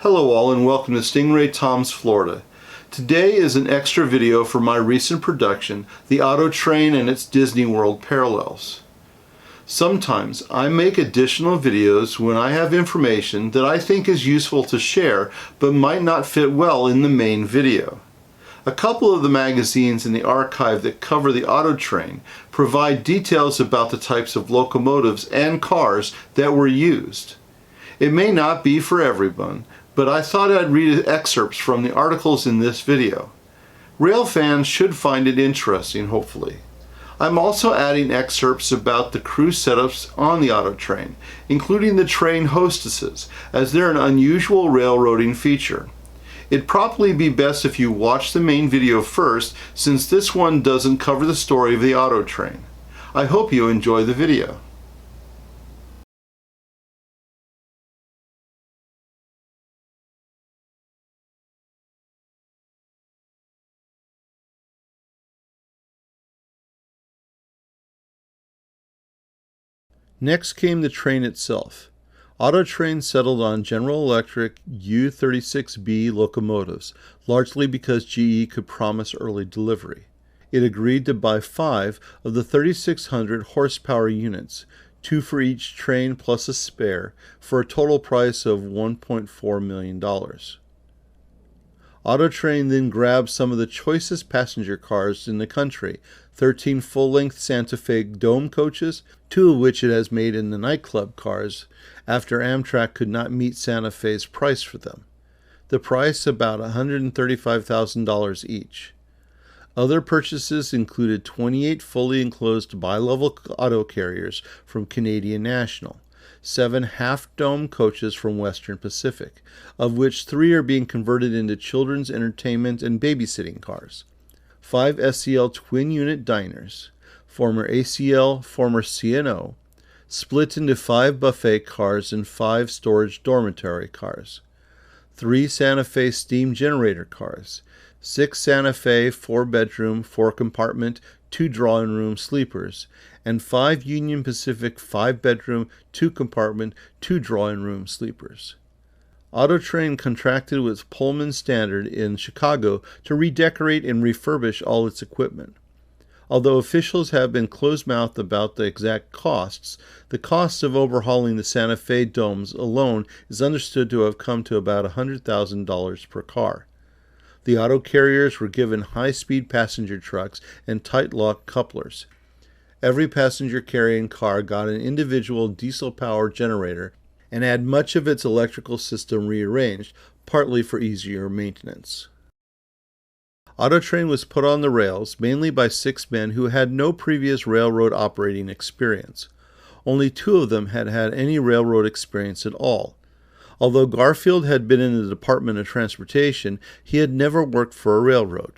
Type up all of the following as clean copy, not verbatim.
Hello all and welcome to Stingray Tom's Florida. Today is an extra video for my recent production, The Auto Train and its Disney World Parallels. Sometimes I make additional videos when I have information that I think is useful to share but might not fit well in the main video. A couple of the magazines in the archive that cover the Auto Train provide details about the types of locomotives and cars that were used. It may not be for everyone, but I thought I'd read excerpts from the articles in this video. Rail fans should find it interesting, hopefully. I'm also adding excerpts about the crew setups on the Auto Train, including the train hostesses, as they're an unusual railroading feature. It'd probably be best if you watch the main video first, since this one doesn't cover the story of the Auto Train. I hope you enjoy the video. Next came the train itself. Auto Train settled on General Electric U-36B locomotives, largely because GE could promise early delivery. It agreed to buy 5 of the 3,600 horsepower units, 2 for each train plus a spare, for a total price of $1.4 million. Auto Train then grabbed some of the choicest passenger cars in the country, 13 full-length Santa Fe Dome coaches, 2 of which it has made in the nightclub cars, after Amtrak could not meet Santa Fe's price for them. The price about $135,000 each. Other purchases included 28 fully enclosed bi-level auto carriers from Canadian National, 7 half-dome coaches from Western Pacific, of which 3 are being converted into children's entertainment and babysitting cars, 5 SCL twin-unit diners, former ACL, former CNO, split into 5 buffet cars and 5 storage dormitory cars, 3 Santa Fe steam generator cars, 6 Santa Fe 4-bedroom, 4-compartment, 2 drawing room sleepers, and 5 Union Pacific 5-bedroom, 2-compartment, 2 drawing room sleepers. Auto Train contracted with Pullman Standard in Chicago to redecorate and refurbish all its equipment. Although officials have been closed-mouthed about the exact costs, the cost of overhauling the Santa Fe domes alone is understood to have come to about $100,000 per car. The auto carriers were given high-speed passenger trucks and tight-lock couplers. Every passenger carrying car got an individual diesel-powered generator and had much of its electrical system rearranged, partly for easier maintenance. Auto Train was put on the rails mainly by 6 men who had no previous railroad operating experience. Only 2 of them had had any railroad experience at all. Although Garfield had been in the Department of Transportation, he had never worked for a railroad.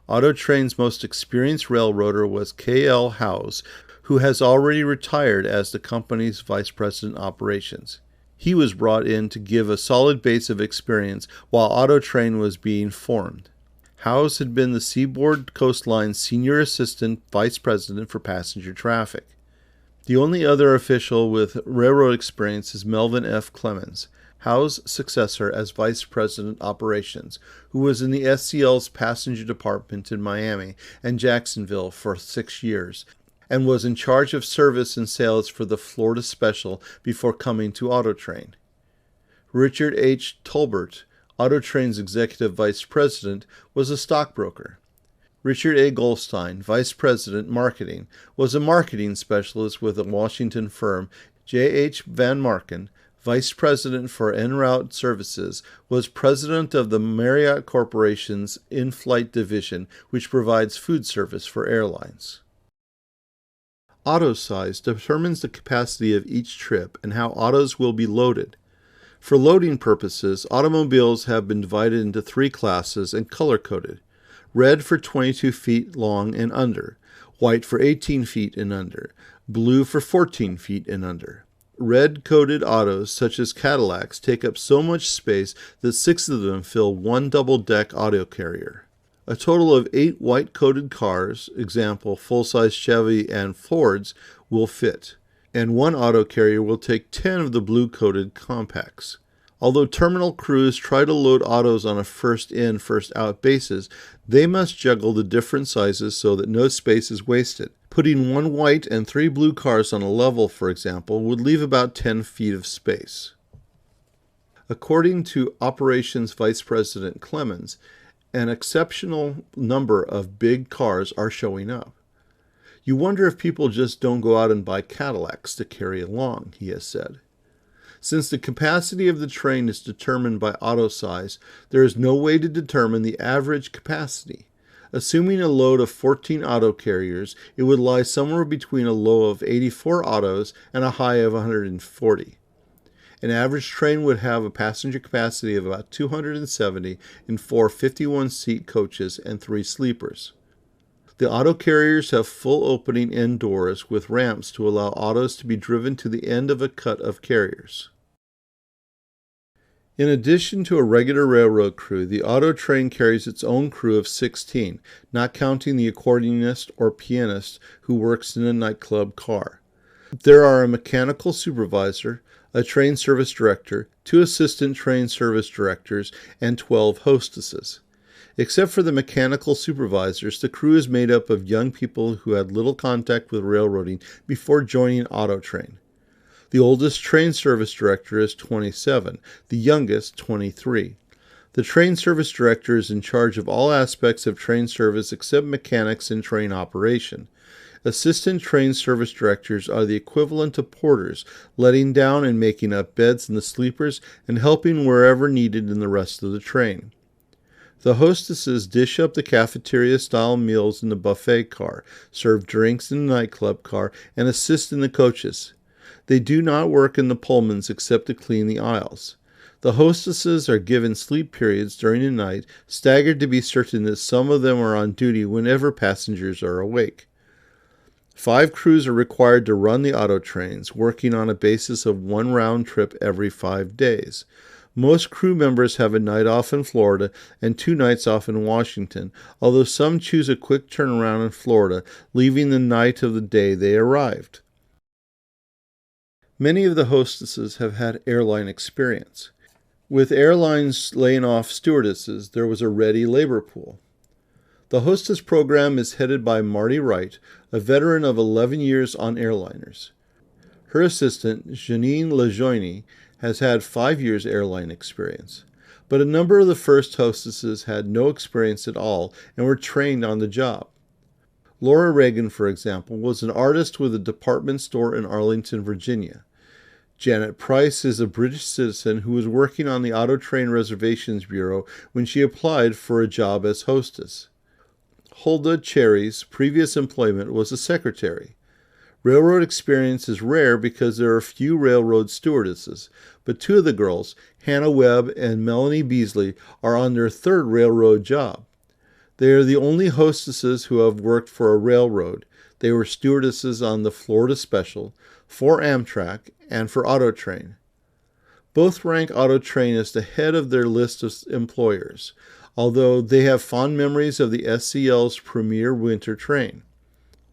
Auto Train's most experienced railroader was K.L. Howes, who has already retired as the company's vice president operations. He was brought in to give a solid base of experience while Auto Train was being formed. Howes had been the Seaboard Coastline's senior assistant vice president for passenger traffic. The only other official with railroad experience is Melvin F. Clemens, Howes' successor as Vice President Operations, who was in the SCL's passenger department in Miami and Jacksonville for 6 years, and was in charge of service and sales for the Florida Special before coming to Auto Train. Richard H. Tolbert, Auto Train's Executive Vice President, was a stockbroker. Richard A. Goldstein, Vice President Marketing, was a marketing specialist with a Washington firm. J. H. Van Marken, Vice President for En route Services, was President of the Marriott Corporation's In-Flight Division, which provides food service for airlines. Auto size determines the capacity of each trip and how autos will be loaded. For loading purposes, automobiles have been divided into 3 classes and color-coded. Red for 22 feet long and under, white for 18 feet and under, blue for 14 feet and under. Red-coated autos, such as Cadillacs, take up so much space that 6 of them fill 1 double-deck auto carrier. A total of 8 white-coated cars, example full-size Chevy and Fords, will fit, and 1 auto carrier will take 10 of the blue-coated compacts. Although terminal crews try to load autos on a first-in, first-out basis, they must juggle the different sizes so that no space is wasted. Putting 1 white and 3 blue cars on a level, for example, would leave about 10 feet of space. According to Operations Vice President Clemens, an exceptional number of big cars are showing up. You wonder if people just don't go out and buy Cadillacs to carry along, he has said. Since the capacity of the train is determined by auto size, there is no way to determine the average capacity. Assuming a load of 14 auto carriers, it would lie somewhere between a low of 84 autos and a high of 140. An average train would have a passenger capacity of about 270 in 4 51-seat coaches and 3 sleepers. The auto carriers have full opening end doors with ramps to allow autos to be driven to the end of a cut of carriers. In addition to a regular railroad crew, the auto train carries its own crew of 16, not counting the accordionist or pianist who works in a nightclub car. There are a mechanical supervisor, a train service director, 2 assistant train service directors, and 12 hostesses. Except for the mechanical supervisors, the crew is made up of young people who had little contact with railroading before joining Auto Train. The oldest train service director is 27, the youngest 23. The train service director is in charge of all aspects of train service except mechanics and train operation. Assistant train service directors are the equivalent of porters, letting down and making up beds in the sleepers and helping wherever needed in the rest of the train. The hostesses dish up the cafeteria-style meals in the buffet car, serve drinks in the nightclub car, and assist in the coaches. They do not work in the Pullmans except to clean the aisles. The hostesses are given sleep periods during the night, staggered to be certain that some of them are on duty whenever passengers are awake. 5 crews are required to run the auto trains, working on a basis of 1 round trip every 5 days. Most crew members have a night off in Florida and 2 nights off in Washington, although some choose a quick turnaround in Florida, leaving the night of the day they arrived. Many of the hostesses have had airline experience. With airlines laying off stewardesses, there was a ready labor pool. The hostess program is headed by Marty Wright, a veteran of 11 years on airliners. Her assistant, Janine Lejoigny, has had 5 years airline experience, but a number of the first hostesses had no experience at all and were trained on the job. Laura Reagan, for example, was an artist with a department store in Arlington, Virginia. Janet Price is a British citizen who was working on the Auto Train Reservations Bureau when she applied for a job as hostess. Hulda Cherry's previous employment was a secretary. Railroad experience is rare because there are few railroad stewardesses, but 2 of the girls, Hannah Webb and Melanie Beasley, are on their 3rd railroad job. They are the only hostesses who have worked for a railroad. They were stewardesses on the Florida Special, for Amtrak, and for Auto Train. Both rank Auto Train as the head of their list of employers, although they have fond memories of the SCL's premier winter train.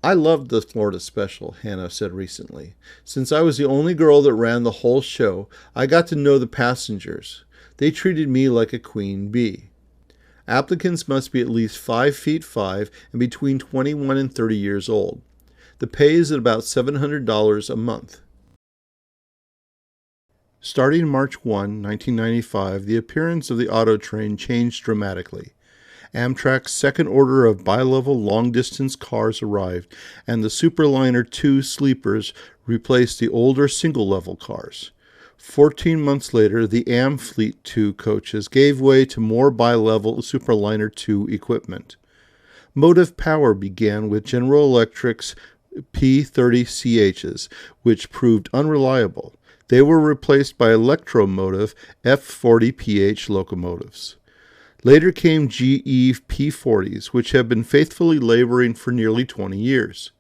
I loved the Florida Special, Hannah said recently. Since I was the only girl that ran the whole show, I got to know the passengers. They treated me like a queen bee. Applicants must be at least 5 feet 5 and between 21 and 30 years old. The pay is at about $700 a month. Starting March 1, 1995, the appearance of the auto train changed dramatically. Amtrak's second order of bi-level long-distance cars arrived, and the Superliner 2 sleepers replaced the older single-level cars. 14 months later, the Amfleet 2 coaches gave way to more bi-level Superliner 2 equipment. Motive power began with General Electric's P-30CHs, which proved unreliable. They were replaced by electromotive F-40PH locomotives. Later came GE P-40s, which have been faithfully laboring for nearly 20 years.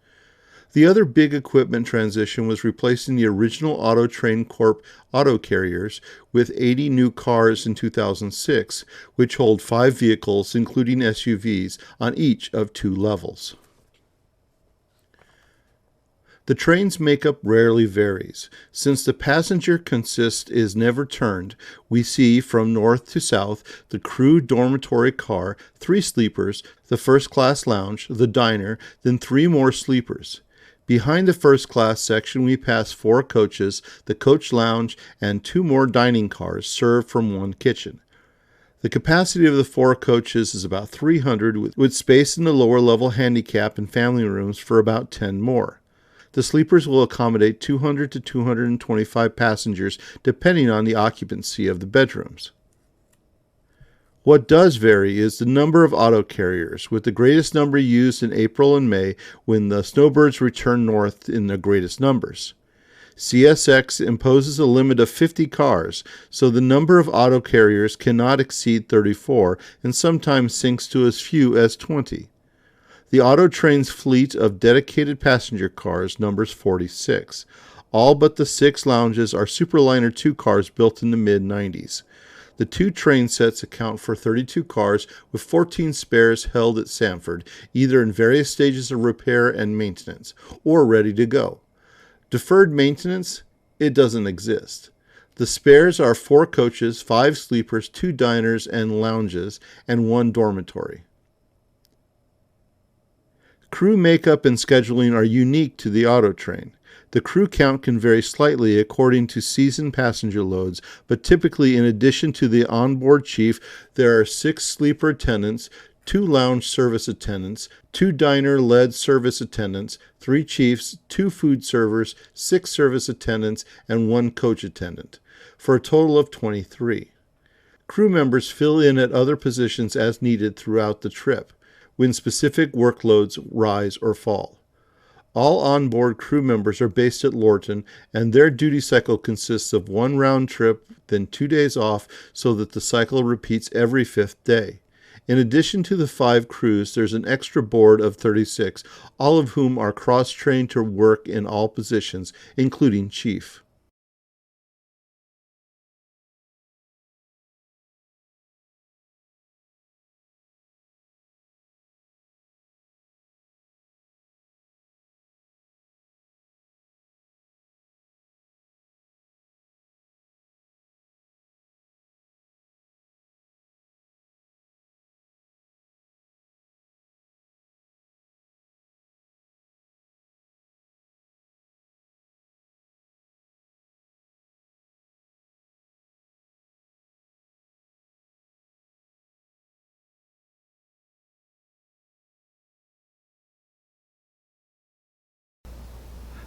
The other big equipment transition was replacing the original Auto Train Corp auto carriers with 80 new cars in 2006, which hold 5 vehicles, including SUVs, on each of 2 levels. The train's makeup rarely varies. Since the passenger consist is never turned, we see from north to south the crew dormitory car, 3 sleepers, the first-class lounge, the diner, then 3 more sleepers. Behind the first-class section we pass 4 coaches, the coach lounge, and 2 more dining cars served from 1 kitchen. The capacity of the 4 coaches is about 300, with space in the lower-level handicap and family rooms for about 10 more. The sleepers will accommodate 200 to 225 passengers, depending on the occupancy of the bedrooms. What does vary is the number of auto carriers, with the greatest number used in April and May when the snowbirds return north in the greatest numbers. CSX imposes a limit of 50 cars, so the number of auto carriers cannot exceed 34 and sometimes sinks to as few as 20. The auto train's fleet of dedicated passenger cars numbers 46. All but the 6 lounges are Superliner 2 cars built in the mid-90s. The 2 train sets account for 32 cars, with 14 spares held at Sanford, either in various stages of repair and maintenance, or ready to go. Deferred maintenance? It doesn't exist. The spares are 4 coaches, 5 sleepers, 2 diners and lounges, and 1 dormitory. Crew makeup and scheduling are unique to the auto train. The crew count can vary slightly according to season passenger loads, but typically in addition to the onboard chief, there are 6 sleeper attendants, 2 lounge service attendants, 2 diner-led service attendants, 3 chiefs, 2 food servers, 6 service attendants, and 1 coach attendant, for a total of 23. Crew members fill in at other positions as needed throughout the trip, when specific workloads rise or fall. All onboard crew members are based at Lorton, and their duty cycle consists of 1 round trip, then 2 days off, so that the cycle repeats every 5th day. In addition to the 5 crews, there's an extra board of 36, all of whom are cross-trained to work in all positions, including chief.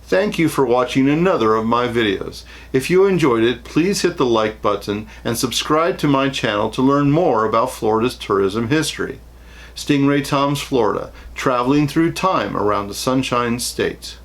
Thank you for watching another of my videos. If you enjoyed it, please hit the like button and subscribe to my channel to learn more about Florida's tourism history. Stingray Tom's Florida, traveling through time around the Sunshine State.